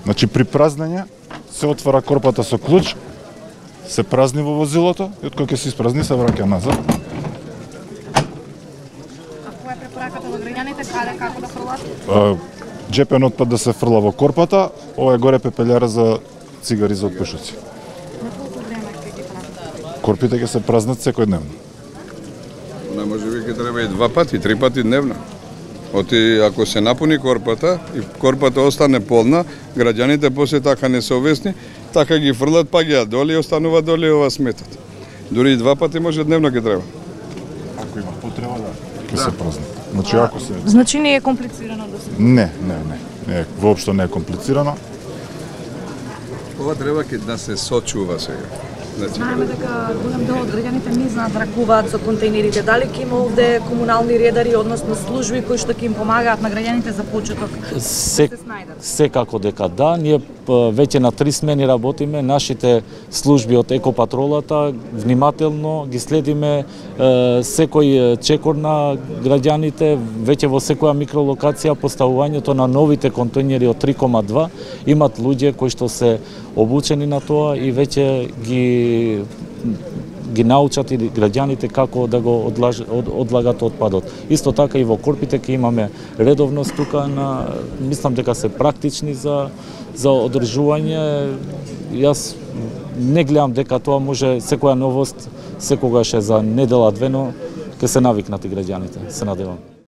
Значи при празнење се отвара корпата со клуч, се празни во возилото и откога ќе се испразни се враќа назад. А која е препораката на граѓаните, каде, како да фрлат? Джепен отпад да се фрла во корпата, ова е горе пепелјара за цигари за отпушоци. На колку време ќе ги правите? Корпите ќе се празнат секојдневно. Не може би ќе треба и 2 пати, 3 пати дневно. Оти ако се напуни корпата и корпата остане полна, граѓаните после така несовесни, така ги фрлат, па ги доли и останува доли ова сметат. Дури и 2 пати може дневно ќе треба. Ако има потреба да ќе се празнат. Значи ако се Значи не е комплицирано да се. Не, воопшто не е комплицирано. Ова треба да се сочува сега. Знаеме дека голем дел од граѓаните не знаат да ракуваат со контейнерите. Дали ќе има овде комунални редари, односно служби кои што ќе им помагаат на граѓаните за почеток да се снајдат? Секако дека да, ние веќе на 3 смени работиме, нашите служби од екопатролата внимателно ги следиме секој чекор на граѓаните, веќе во секоја микролокација поставувањето на новите контейнери од 3,2 имат луѓе кои што се обучени на тоа и веќе ги научат и граѓаните како да го одлагат отпадот. Исто така и во корпите ќе имаме редовност тука мислам дека се практични за одржување. Јас не гледам дека тоа може секоја новост секогаш е за недела две, но ќе се навикнат и граѓаните, се надевам.